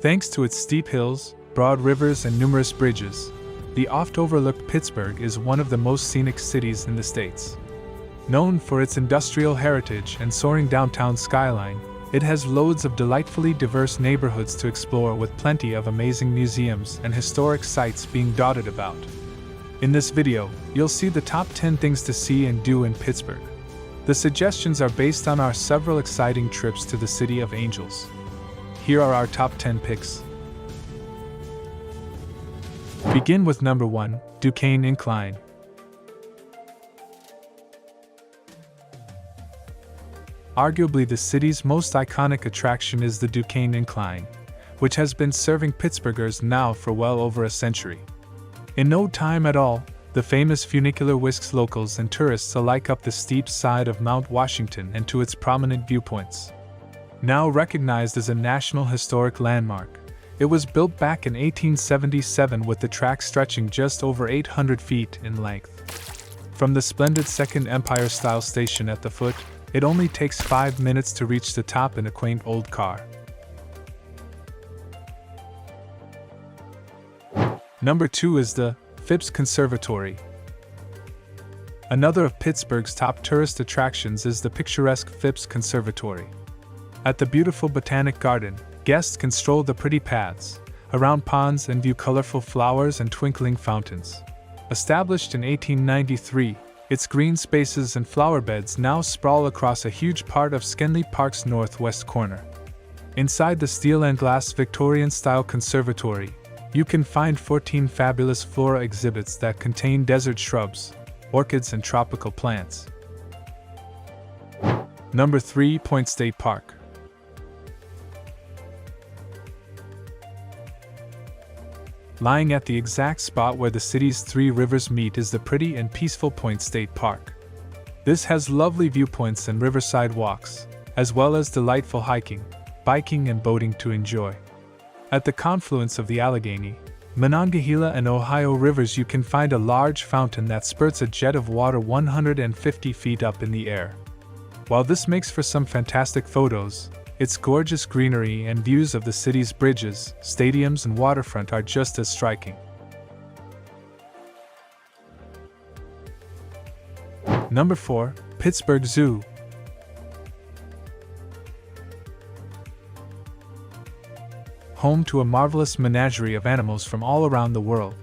Thanks to its steep hills, broad rivers, and numerous bridges, the oft-overlooked Pittsburgh is one of the most scenic cities in the States. Known for its industrial heritage and soaring downtown skyline, it has loads of delightfully diverse neighborhoods to explore with plenty of amazing museums and historic sites being dotted about. In this video, you'll see the top 10 things to see and do in Pittsburgh. The suggestions are based on our several exciting trips to the City of Angels. Here are our top 10 picks. Begin with number 1, Duquesne Incline. Arguably the city's most iconic attraction is the Duquesne Incline, which has been serving Pittsburghers now for well over a century. In no time at all, the famous funicular whisks locals and tourists alike up the steep side of Mount Washington and to its prominent viewpoints. Now recognized as a National Historic Landmark, it was built back in 1877 with the track stretching just over 800 feet in length. From the splendid Second Empire-style station at the foot, it only takes 5 minutes to reach the top in a quaint old car. Number 2 is the Phipps Conservatory. Another of Pittsburgh's top tourist attractions is the picturesque Phipps Conservatory. At the beautiful Botanic Garden, guests can stroll the pretty paths, around ponds and view colorful flowers and twinkling fountains. Established in 1893, its green spaces and flower beds now sprawl across a huge part of Schenley Park's northwest corner. Inside the steel and glass Victorian-style conservatory, you can find 14 fabulous flora exhibits that contain desert shrubs, orchids, and tropical plants. Number 3, Point State Park. Lying at the exact spot where the city's three rivers meet is the pretty and peaceful Point State Park. This has lovely viewpoints and riverside walks, as well as delightful hiking, biking, and boating to enjoy. At the confluence of the Allegheny, Monongahela, and Ohio rivers, you can find a large fountain that spurts a jet of water 150 feet up in the air. While this makes for some fantastic photos, its gorgeous greenery and views of the city's bridges, stadiums, and waterfront are just as striking. Number 4, Pittsburgh Zoo. Home to a marvelous menagerie of animals from all around the world,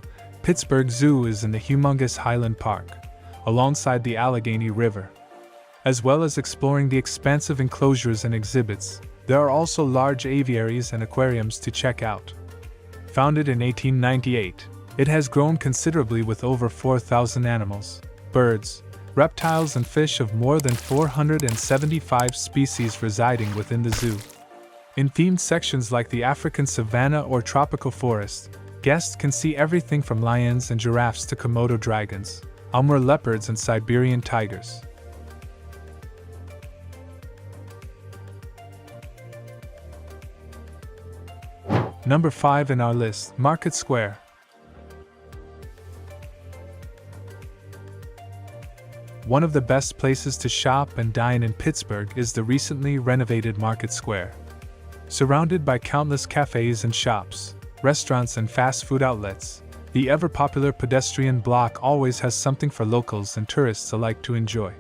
Pittsburgh Zoo is in the humongous Highland Park, alongside the Allegheny River. As well as exploring the expansive enclosures and exhibits, there are also large aviaries and aquariums to check out. Founded in 1898, it has grown considerably with over 4,000 animals, birds, reptiles, and fish of more than 475 species residing within the zoo. In themed sections like the African savanna or tropical forest, guests can see everything from lions and giraffes to Komodo dragons, Amur leopards, and Siberian tigers. Number 5 in our list, Market Square. One of the best places to shop and dine in Pittsburgh is the recently renovated Market Square. Surrounded by countless cafes and shops, restaurants, and fast food outlets, the ever-popular pedestrian block always has something for locals and tourists alike to enjoy.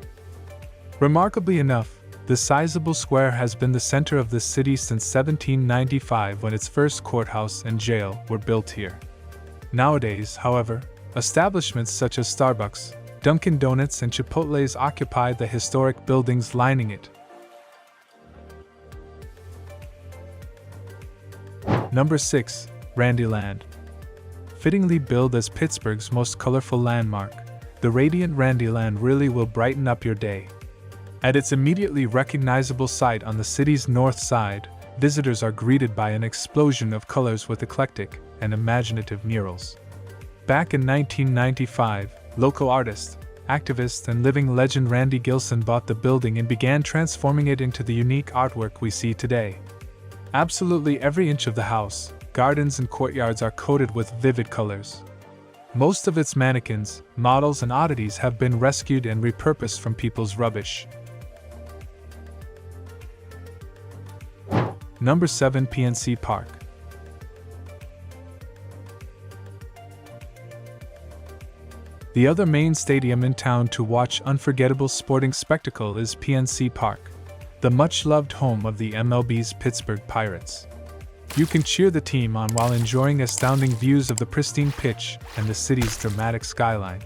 Remarkably enough, the sizable square has been the center of the city since 1795, when its first courthouse and jail were built here. Nowadays, however, establishments such as Starbucks, Dunkin' Donuts, and Chipotle's occupy the historic buildings lining it. Number 6, Randyland. Fittingly billed as Pittsburgh's most colorful landmark, the radiant Randyland really will brighten up your day. At its immediately recognizable site on the city's north side, visitors are greeted by an explosion of colors with eclectic and imaginative murals. Back in 1995, local artist, activist, and living legend Randy Gilson bought the building and began transforming it into the unique artwork we see today. Absolutely every inch of the house, gardens, and courtyards are coated with vivid colors. Most of its mannequins, models, and oddities have been rescued and repurposed from people's rubbish. Number 7, PNC Park. The other main stadium in town to watch unforgettable sporting spectacle is PNC Park, the much-loved home of the MLB's Pittsburgh Pirates. You can cheer the team on while enjoying astounding views of the pristine pitch and the city's dramatic skyline.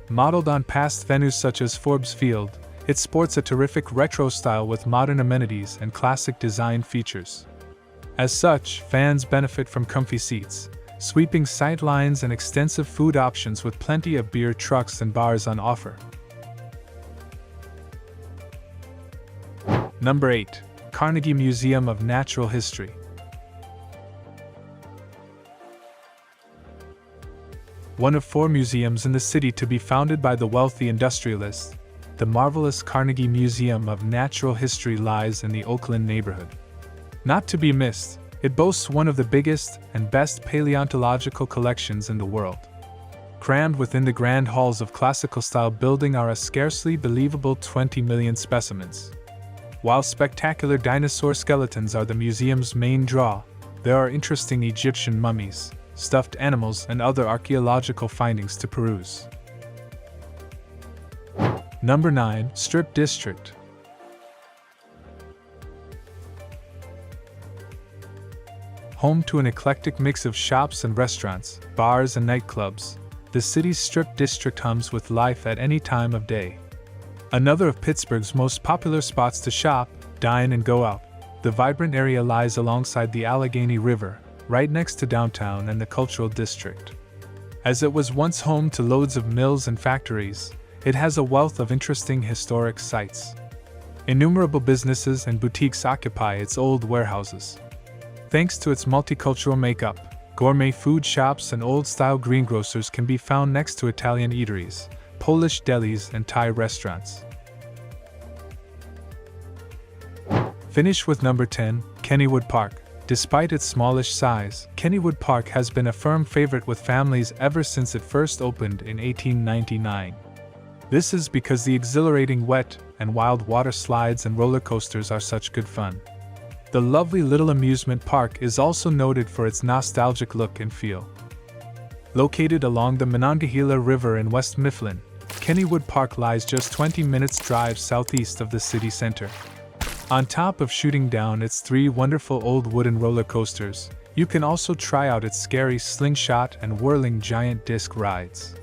Modeled on past venues such as Forbes Field, it sports a terrific retro style with modern amenities and classic design features. As such, fans benefit from comfy seats, sweeping sight lines and extensive food options with plenty of beer trucks and bars on offer. Number 8. Carnegie Museum of Natural History. One of 4 museums in the city to be founded by the wealthy industrialist, the marvelous Carnegie Museum of Natural History lies in the Oakland neighborhood. Not to be missed, it boasts one of the biggest and best paleontological collections in the world. Crammed within the grand halls of classical-style building are a scarcely believable 20 million specimens. While spectacular dinosaur skeletons are the museum's main draw, there are interesting Egyptian mummies, stuffed animals, and other archaeological findings to peruse. Number 9. Strip District. Home to an eclectic mix of shops and restaurants, bars and nightclubs, the city's Strip District hums with life at any time of day. Another of Pittsburgh's most popular spots to shop, dine and go out, the vibrant area lies alongside the Allegheny River, right next to downtown and the Cultural District. As it was once home to loads of mills and factories, it has a wealth of interesting historic sites. Innumerable businesses and boutiques occupy its old warehouses. Thanks to its multicultural makeup, gourmet food shops and old-style greengrocers can be found next to Italian eateries, Polish delis, and Thai restaurants. Finish with number 10, Kennywood Park. Despite its smallish size, Kennywood Park has been a firm favorite with families ever since it first opened in 1899. This is because the exhilarating wet and wild water slides and roller coasters are such good fun. The lovely little amusement park is also noted for its nostalgic look and feel. Located along the Monongahela River in West Mifflin, Kennywood Park lies just 20 minutes drive southeast of the city center. On top of shooting down its 3 wonderful old wooden roller coasters, you can also try out its scary slingshot and whirling giant disc rides.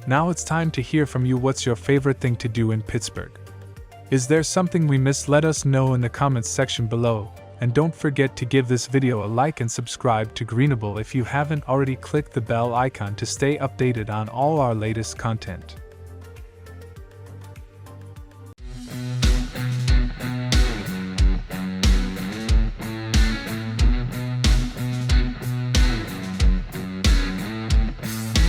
Now it's time to hear from you. What's your favorite thing to do in Pittsburgh? Is there something we missed? Let us know in the comments section below, and don't forget to give this video a like and subscribe to Greenable if you haven't already. Click the bell icon to stay updated on all our latest content.